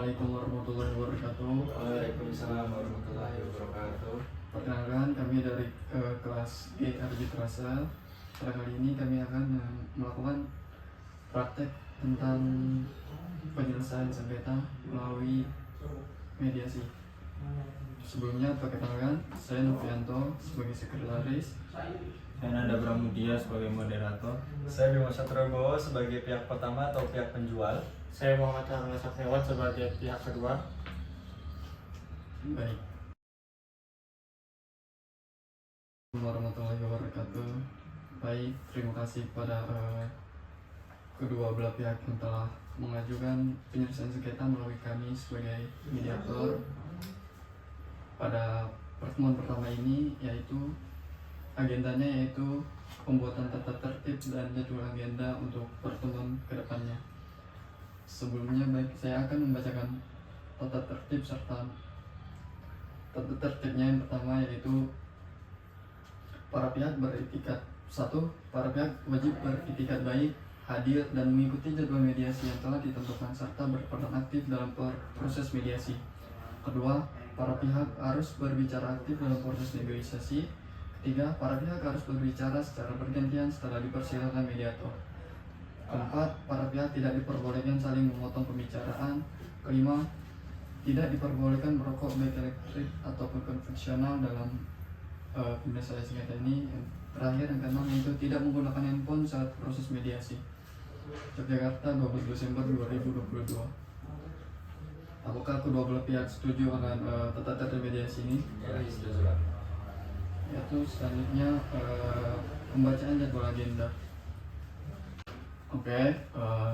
Assalamualaikum warahmatullahi wabarakatuh. Waalaikumsalam warahmatullahi wabarakatuh. Perkenalkan, kami dari kelas G Arbitrase. Pada kali ini kami akan melakukan praktek tentang penyelesaian sengketa melalui mediasi. Sebelumnya perkenalkan, saya Novianto sebagai sekretaris. Saya Nanda Pramudia sebagai moderator. Saya Bima Satrobo sebagai pihak pertama atau pihak penjual. Saya Muhammad Rahman Saktiawan sebagai pihak kedua. Baik. Warahmatullahi wabarakatuh. Baik, terima kasih kepada kedua belah pihak yang telah mengajukan penyelesaian sengketa melalui kami sebagai mediator. Pada pertemuan pertama ini agendanya yaitu pembuatan tata tertib dan jadwal agenda untuk pertemuan kedepannya. Sebelumnya saya akan membacakan tata tertib serta tata tertibnya. Yang pertama yaitu para pihak beretikat. 1. Para pihak wajib beretikat baik, hadir dan mengikuti jadwal mediasi yang telah ditentukan serta berperan aktif dalam proses mediasi. 2. Para pihak harus berbicara aktif dalam proses negosiasi. 3. Para pihak harus berbicara secara bergantian setelah dipersilakan mediator. 4. Para pihak tidak diperbolehkan saling memotong pembicaraan. 5. Tidak diperbolehkan merokok baik elektrik ataupun konvensional dalam penyelesaian sengketa ini. Terakhir, yang keenam, yaitu tidak menggunakan handphone saat proses mediasi. Yogyakarta, 12 Desember 2022. Apakah kedua belah pihak setuju dengan tata tertib mediasi ini? Ya, setuju Pak. Yaitu selanjutnya pembacaan jadwal agenda. Oke,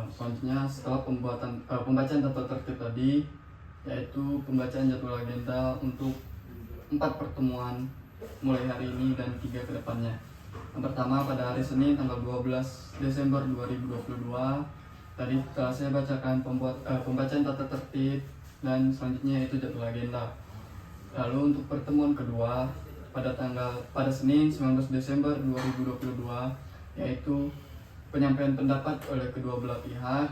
selanjutnya setelah pembacaan tata tertib tadi, yaitu pembacaan jadwal agenda untuk 4 pertemuan mulai hari ini dan 3 kedepannya. Yang pertama pada hari Senin tanggal 12 Desember 2022. Tadi telah saya bacakan pembacaan tata tertib dan selanjutnya yaitu jadwal agenda. Lalu untuk pertemuan kedua pada Senin 19 Desember 2022 yaitu penyampaian pendapat oleh kedua belah pihak,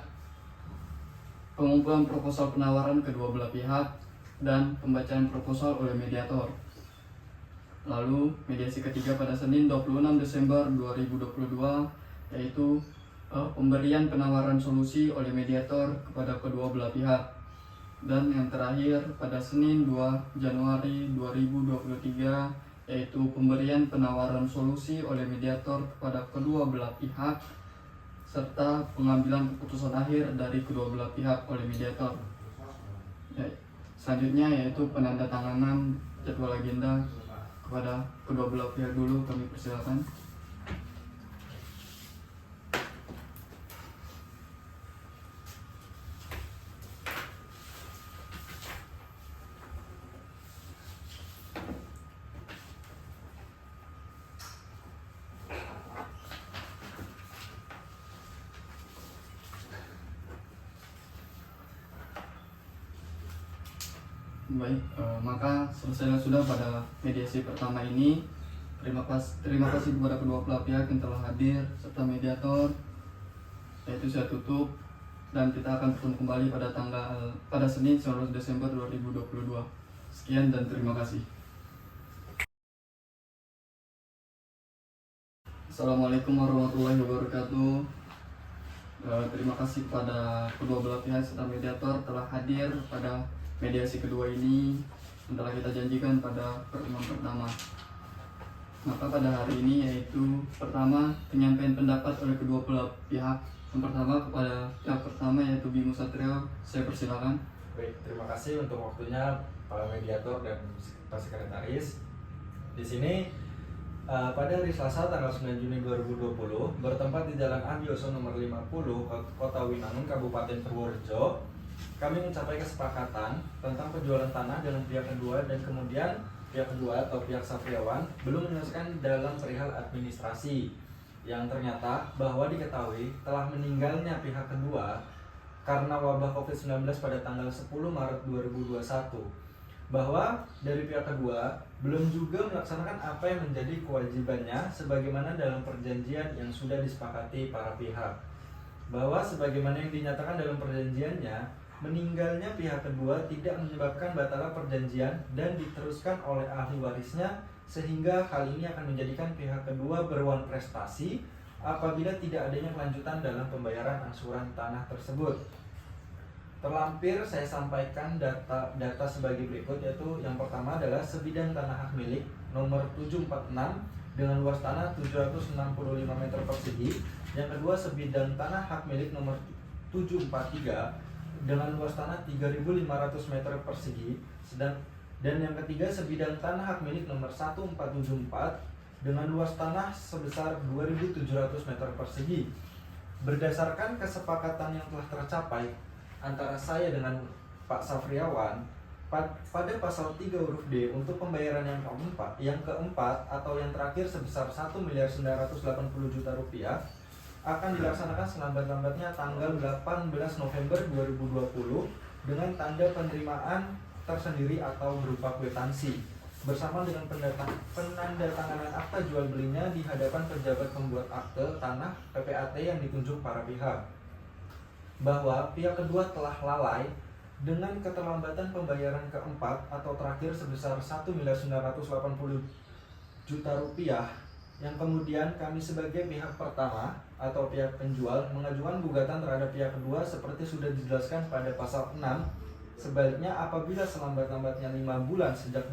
pengumpulan proposal penawaran kedua belah pihak, dan pembacaan proposal oleh mediator. Lalu mediasi ketiga pada Senin 26 Desember 2022 yaitu pemberian penawaran solusi oleh mediator kepada kedua belah pihak. Dan yang terakhir pada Senin 2 Januari 2023 yaitu pemberian penawaran solusi oleh mediator kepada kedua belah pihak serta pengambilan keputusan akhir dari kedua belah pihak oleh mediator. Selanjutnya yaitu penandatanganan jadwal agenda kepada kedua belah pihak dulu, kami persilakan. Baik, maka selesai sudah pada mediasi pertama ini. Terima kasih kepada kedua belah pihak yang telah hadir serta mediator. Yaitu saya tutup dan kita akan bertemu kembali pada Senin 19 Desember 2022. Sekian dan terima kasih. Assalamualaikum warahmatullahi wabarakatuh. Terima kasih kepada kedua belah pihak serta mediator telah hadir pada mediasi kedua ini yang telah kita janjikan pada pertemuan pertama. Maka pada hari ini yaitu pertama penyampaian pendapat oleh kedua belah pihak. Yang pertama kepada pihak pertama yaitu Bima Satrio, saya persilakan. Baik, terima kasih untuk waktunya para mediator dan para sekretaris. Di sini pada hari Selasa tanggal 9 Juni 2020 bertempat di Jalan Adioso nomor 50 Kota Winangun Kabupaten Purworejo, kami mencapai kesepakatan tentang penjualan tanah dengan pihak kedua dan kemudian pihak kedua atau pihak Satriawan belum menyelesaikan dalam perihal administrasi yang ternyata bahwa diketahui telah meninggalnya pihak kedua karena wabah COVID-19 pada tanggal 10 Maret 2021, bahwa dari pihak kedua belum juga melaksanakan apa yang menjadi kewajibannya sebagaimana dalam perjanjian yang sudah disepakati para pihak, bahwa sebagaimana yang dinyatakan dalam perjanjiannya meninggalnya pihak kedua tidak menyebabkan batalnya perjanjian dan diteruskan oleh ahli warisnya, sehingga hal ini akan menjadikan pihak kedua berwan prestasi apabila tidak adanya kelanjutan dalam pembayaran angsuran tanah tersebut. Terlampir saya sampaikan data sebagai berikut, yaitu yang pertama adalah sebidang tanah hak milik nomor 746 dengan luas tanah 765 meter persegi. Yang kedua sebidang tanah hak milik nomor 743 dengan luas tanah 3.500 meter persegi. Dan yang ketiga sebidang tanah hak milik nomor 1474 dengan luas tanah sebesar 2.700 meter persegi. Berdasarkan kesepakatan yang telah tercapai antara saya dengan Pak Safriawan pada pasal 3 huruf D untuk pembayaran yang keempat atau yang terakhir sebesar 1.980 juta rupiah akan dilaksanakan selambat-lambatnya tanggal 18 November 2020 dengan tanda penerimaan tersendiri atau berupa kwitansi bersama dengan penandatanganan akta jual belinya di hadapan pejabat pembuat akte tanah PPAT yang ditunjuk para pihak, bahwa pihak kedua telah lalai dengan keterlambatan pembayaran keempat atau terakhir sebesar 1.980 juta rupiah, yang kemudian kami sebagai pihak pertama atau pihak penjual mengajukan gugatan terhadap pihak kedua seperti sudah dijelaskan pada pasal 6. Sebaliknya apabila selambat-lambatnya 5 bulan sejak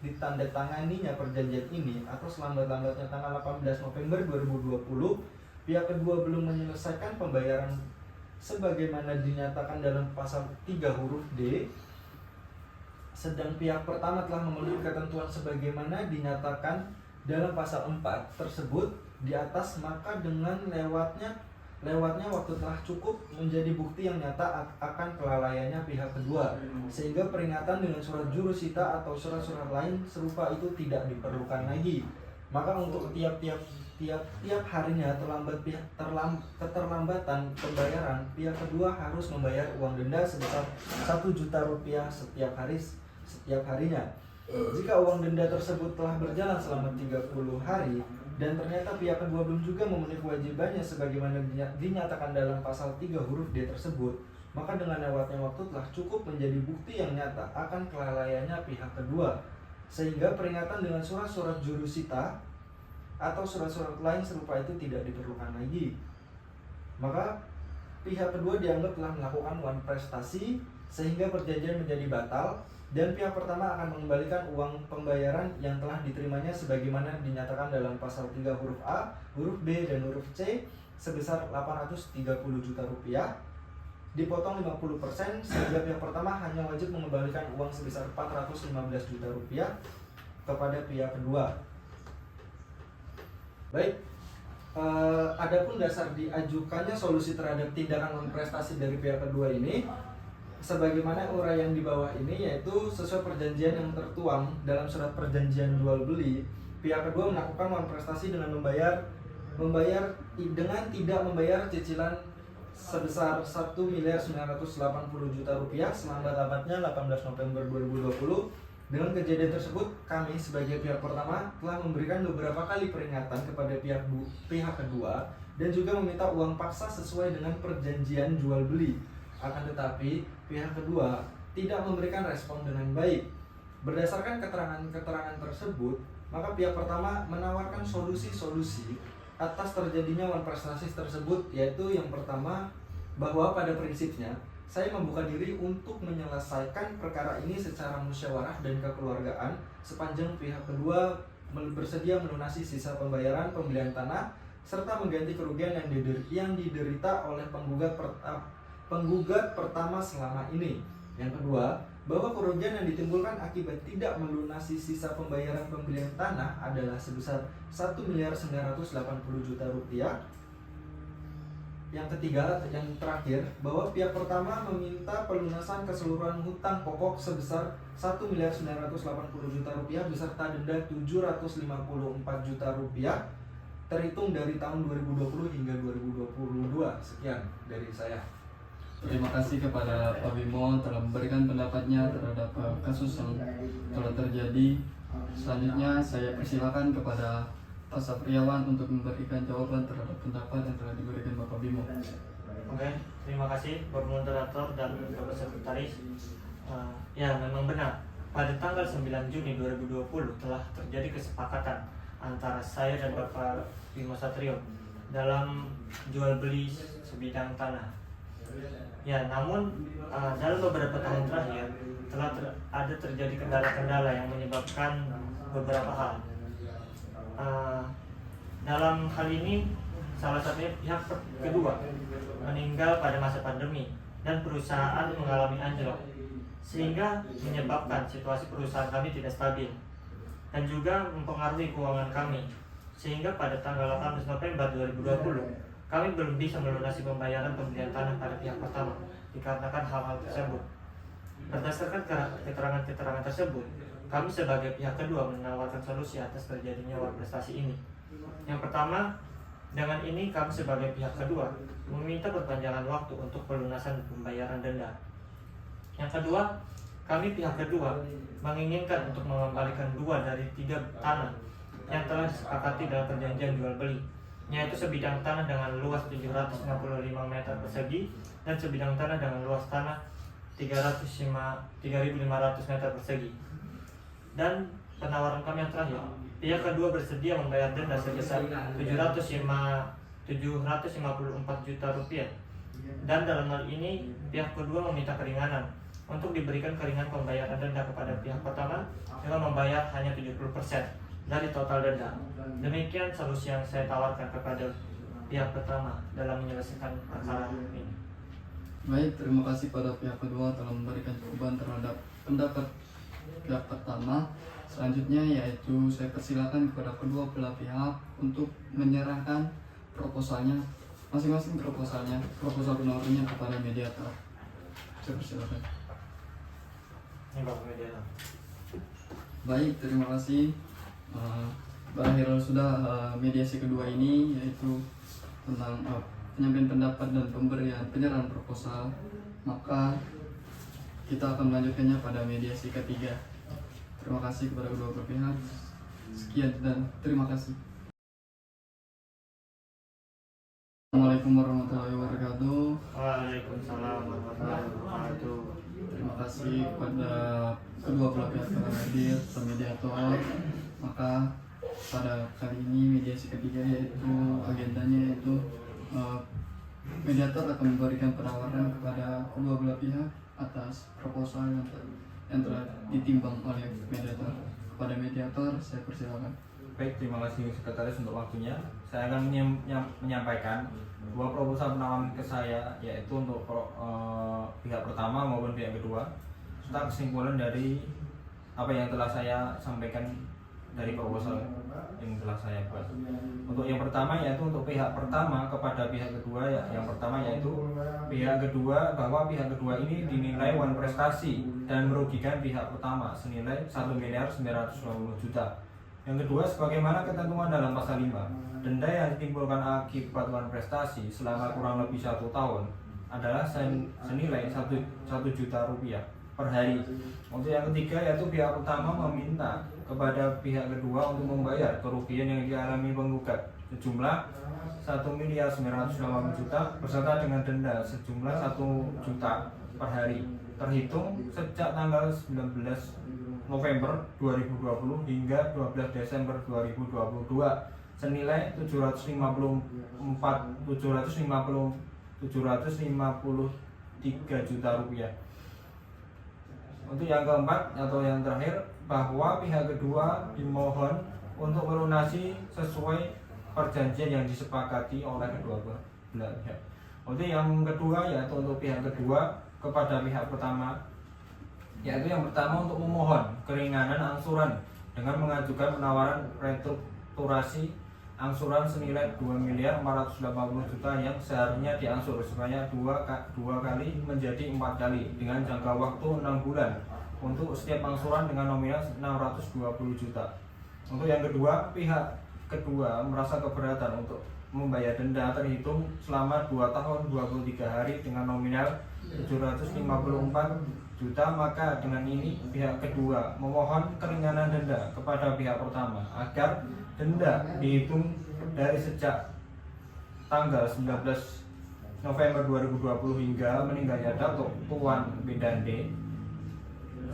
ditandatanganinya perjanjian ini atau selambat-lambatnya tanggal 18 November 2020 pihak kedua belum menyelesaikan pembayaran sebagaimana dinyatakan dalam pasal 3 huruf D, sedang pihak pertama telah memenuhi ketentuan sebagaimana dinyatakan dalam pasal 4 tersebut di atas, maka dengan lewatnya waktu telah cukup menjadi bukti yang nyata akan kelalaiannya pihak kedua, sehingga peringatan dengan surat jurusita atau surat-surat lain serupa itu tidak diperlukan lagi. Maka untuk tiap harinya keterlambatan pembayaran, pihak kedua harus membayar uang denda sebesar 1 juta rupiah setiap harinya. Jika uang denda tersebut telah berjalan selama 30 hari dan ternyata pihak kedua belum juga memenuhi kewajibannya sebagaimana dinyatakan dalam pasal 3 huruf D tersebut, maka dengan lewatnya waktu telah cukup menjadi bukti yang nyata akan kelalaiannya pihak kedua, sehingga peringatan dengan surat-surat jurusita atau surat-surat lain serupa itu tidak diperlukan lagi. Maka pihak kedua dianggap telah melakukan wan prestasi sehingga perjanjian menjadi batal, dan pihak pertama akan mengembalikan uang pembayaran yang telah diterimanya sebagaimana dinyatakan dalam pasal 3 huruf A, huruf B, dan huruf C sebesar 830 juta rupiah, dipotong 50% sehingga pihak pertama hanya wajib mengembalikan uang sebesar 415 juta rupiah kepada pihak kedua. Baik, adapun dasar diajukannya solusi terhadap tindakan wan prestasi dari pihak kedua ini sebagaimana uraian di bawah ini, yaitu sesuai perjanjian yang tertuang dalam surat perjanjian jual beli, pihak kedua melakukan wan prestasi dengan membayar dengan tidak membayar cicilan sebesar 1.980 juta rupiah selambat-lambatnya 18 November 2020. Dengan kejadian tersebut, kami sebagai pihak pertama telah memberikan beberapa kali peringatan kepada pihak kedua dan juga meminta uang paksa sesuai dengan perjanjian jual beli. Akan tetapi pihak kedua tidak memberikan respon dengan baik. Berdasarkan keterangan-keterangan tersebut, maka pihak pertama menawarkan solusi-solusi atas terjadinya wan prestasi tersebut, yaitu yang pertama, bahwa pada prinsipnya saya membuka diri untuk menyelesaikan perkara ini secara musyawarah dan kekeluargaan sepanjang pihak kedua bersedia melunasi sisa pembayaran pembelian tanah serta mengganti kerugian yang diderita oleh penggugat pertama selama ini. Yang kedua, bahwa kerugian yang ditimbulkan akibat tidak melunasi sisa pembayaran pembelian tanah adalah sebesar 1.980 juta rupiah. Yang ketiga, yang terakhir, bahwa pihak pertama meminta pelunasan keseluruhan hutang pokok sebesar 1.980 juta rupiah beserta denda 754 juta rupiah terhitung dari tahun 2020 hingga 2022. Sekian dari saya. Terima kasih kepada Pak Bimo telah memberikan pendapatnya terhadap kasus yang telah terjadi. Selanjutnya saya persilakan kepada Pak Safriawan untuk memberikan jawaban terhadap pendapat yang telah diberikan Bapak Bimo. Oke, terima kasih Bapak Moderator dan Bapak Sekretaris. Ya, memang benar. Pada tanggal 9 Juni 2020 telah terjadi kesepakatan antara saya dan Bapak Bimo Satrio dalam jual beli sebidang tanah. Ya, namun dalam beberapa tahun terakhir telah ada terjadi kendala-kendala yang menyebabkan beberapa hal. Dalam hal ini, salah satunya pihak kedua meninggal pada masa pandemi dan perusahaan mengalami anjlok, sehingga menyebabkan situasi perusahaan kami tidak stabil dan juga mempengaruhi keuangan kami, sehingga pada tanggal 18 November 2020 kami belum bisa melunasi pembayaran pembelian tanah pada pihak pertama dikarenakan hal-hal tersebut. Berdasarkan keterangan-keterangan tersebut, kami sebagai pihak kedua menawarkan solusi atas terjadinya uang prestasi ini. Yang pertama, dengan ini kami sebagai pihak kedua meminta perpanjangan waktu untuk pelunasan pembayaran denda. Yang kedua, kami pihak kedua menginginkan untuk mengembalikan 2 dari 3 tanah yang telah disepakati dalam perjanjian jual beli, yaitu sebidang tanah dengan luas 755 meter persegi dan sebidang tanah dengan luas tanah 3.500 meter persegi. Dan penawaran kami yang terakhir, pihak kedua bersedia membayar denda sebesar 754 juta rupiah. Dan dalam hal ini pihak kedua meminta keringanan untuk diberikan keringanan pembayaran denda kepada pihak pertama dengan membayar hanya 70% dari total denda. Demikian solusi yang saya tawarkan kepada pihak pertama dalam menyelesaikan perkara ini. Baik, terima kasih pada pihak kedua telah memberikan jawaban terhadap pendapat pihak pertama. Selanjutnya yaitu saya persilakan kepada kedua belah pihak untuk menyerahkan proposalnya, masing-masing proposal penawarannya kepada mediator. Saya persilakan. Ini Bapak Mediator. Baik, terima kasih. Berakhir sudah mediasi kedua ini, yaitu tentang penyampaian pendapat dan penyerahan proposal. Maka kita akan melanjutkannya pada mediasi ketiga. Terima kasih kepada kedua belah pihak. Sekian dan terima kasih. Assalamualaikum warahmatullahi wabarakatuh. Waalaikumsalam warahmatullahi wabarakatuh. Terima kasih kepada kedua belah pihak telah hadir, mediator. Maka pada kali ini mediasi ketiga, yaitu agendanya yaitu mediator akan memberikan penawaran kepada kedua belah pihak atas proposal yang telah ditimbang oleh mediator. Kepada mediator saya persilakan. Baik, terima kasih Sekretaris untuk waktunya. Saya akan menyampaikan 2 proposal penawaran ke saya, yaitu untuk pihak pertama maupun pihak kedua, serta kesimpulan dari apa yang telah saya sampaikan dari proposal yang telah saya buat. Untuk yang pertama yaitu untuk pihak pertama kepada pihak kedua, yang pertama yaitu pihak kedua bahwa pihak kedua ini dinilai wan prestasi dan merugikan pihak pertama senilai 1.950 juta. Yang kedua, sebagaimana ketentuan dalam pasal 5, denda yang ditimbulkan akibat wan prestasi selama kurang lebih 1 tahun adalah senilai 1 juta rupiah per hari. Untuk yang ketiga yaitu pihak pertama meminta kepada pihak kedua untuk membayar kerugian yang dialami penggugat sejumlah 1.950 juta beserta dengan denda sejumlah 1 juta per hari terhitung sejak tanggal 19 November 2020 hingga 12 Desember 2022 senilai 753 juta rupiah. Untuk yang keempat atau yang terakhir, bahwa pihak kedua dimohon untuk melunasi sesuai perjanjian yang disepakati oleh kedua belah pihak. Untuk yang kedua yaitu untuk pihak kedua kepada pihak pertama, yaitu yang pertama untuk memohon keringanan angsuran dengan mengajukan penawaran restrukturasi angsuran senilai 2.480 juta yang seharusnya diangsur sebanyak 2 kali menjadi 4 kali dengan jangka waktu 6 bulan untuk setiap angsuran dengan nominal 620 juta. Untuk yang kedua, pihak kedua merasa keberatan untuk membayar denda terhitung selama 2 tahun 23 hari dengan nominal 754 juta. Maka dengan ini pihak kedua memohon keringanan denda kepada pihak pertama agar denda dihitung dari sejak tanggal 19 November 2020 hingga meninggalnya Datuk Tuan Bidande,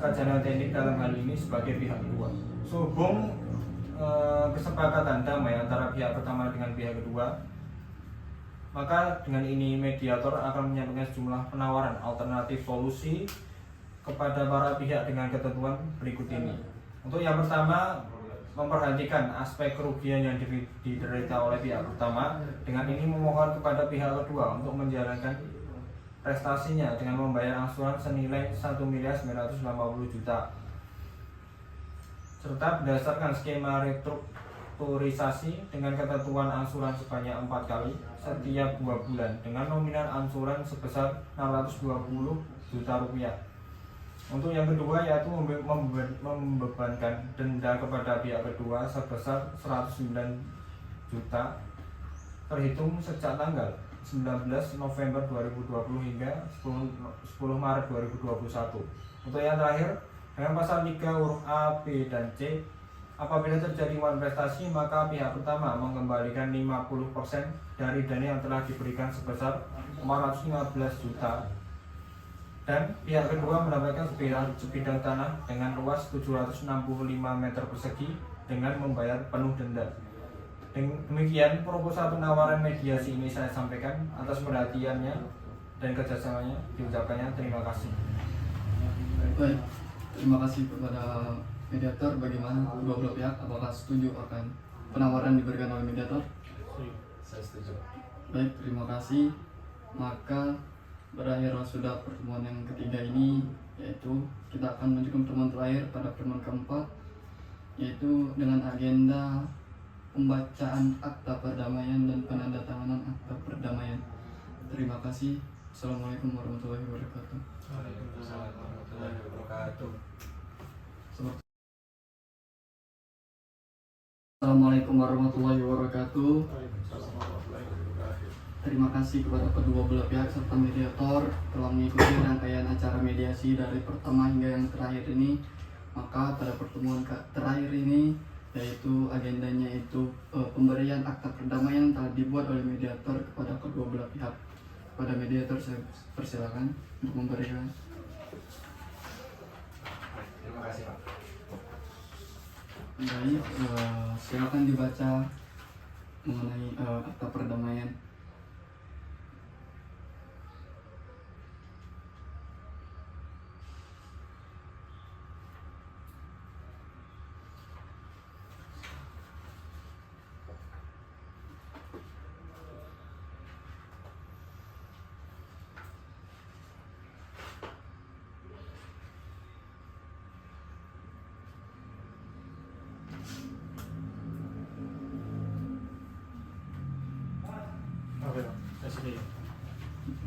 Sarjana Teknik dalam hal ini sebagai pihak kedua. Sehubung kesepakatan damai antara pihak pertama dengan pihak kedua, maka dengan ini mediator akan menyampaikan sejumlah penawaran alternatif solusi kepada para pihak dengan ketentuan berikut ini. Untuk yang pertama, memperhatikan aspek kerugian yang diderita oleh pihak pertama. Dengan ini memohon kepada pihak kedua untuk menjalankan prestasinya dengan membayar angsuran senilai 1.950.000.000 serta berdasarkan skema restrukturisasi dengan ketentuan angsuran sebanyak 4 kali setiap 2 bulan dengan nominal angsuran sebesar 620 juta rupiah. Untuk yang kedua yaitu membebankan denda kepada pihak kedua sebesar 109 juta terhitung sejak tanggal 19 November 2020 hingga 10 Maret 2021. Untuk yang terakhir, dengan pasal 3 huruf A, B, dan C, apabila terjadi wan prestasi maka pihak pertama mengembalikan 50% dari dana yang telah diberikan sebesar 415 juta dan pihak kedua mendapatkan sebidang tanah dengan luas 765 meter persegi dengan membayar penuh denda. Demikian proposal penawaran mediasi ini saya sampaikan. Atas perhatiannya dan kerjasamanya diucapkannya terima kasih. Baik, terima kasih kepada mediator. Bagaimana kedua belah pihak, apakah setuju akan penawaran diberikan oleh mediator? Saya setuju. Baik, terima kasih. Maka berakhirlah sudah pertemuan yang ketiga ini, yaitu kita akan menuju ke pertemuan terakhir pada pertemuan keempat, yaitu dengan agenda pembacaan akta perdamaian dan penandatanganan akta perdamaian. Terima kasih. Assalamualaikum warahmatullahi wabarakatuh. Waalaikumsalam warahmatullahi wabarakatuh. Assalamualaikum warahmatullahi wabarakatuh. Terima kasih kepada kedua belah pihak serta mediator telah mengikuti rangkaian acara mediasi dari pertama hingga yang terakhir ini. Maka pada pertemuan terakhir ini, yaitu agendanya itu pemberian akta perdamaian telah dibuat oleh mediator kepada kedua belah pihak. Pada mediator saya persilakan untuk memberikan. Terima kasih, Pak. Baik, silakan dibaca mengenai akta perdamaian. Oke, Pak. Saya setuju.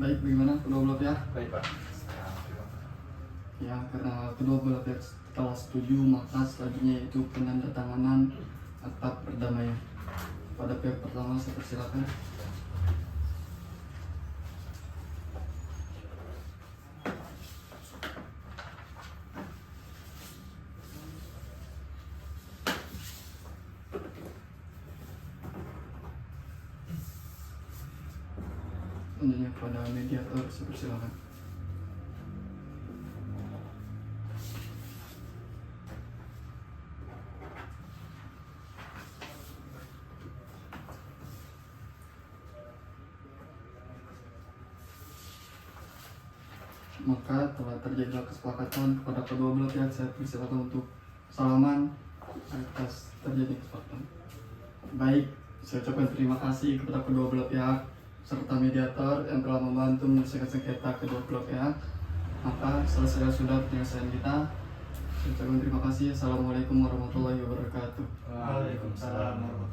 Baik, bagaimana kedua belah pihak? Baik, Pak. Ya, karena kedua belah pihak telah setuju, maka selanjutnya itu penandatanganan akta perdamaian. Pada pihak pertama saya persilakan. Selanjutnya kepada mediator saya persilakan. Maka telah terjadi kesepakatan kepada kedua belah pihak. Saya persilakan untuk salaman atas terjadi kesepakatan. Baik, saya ucapkan terima kasih kepada kedua belah pihak serta mediator yang telah membantu menyelesaikan sengketa kedua belah pihak. Maka selesai sudah penyelesaian kita. Saya ucapkan terima kasih. Assalamualaikum warahmatullahi wabarakatuh. Waalaikumsalam warahmatullahi wabarakatuh.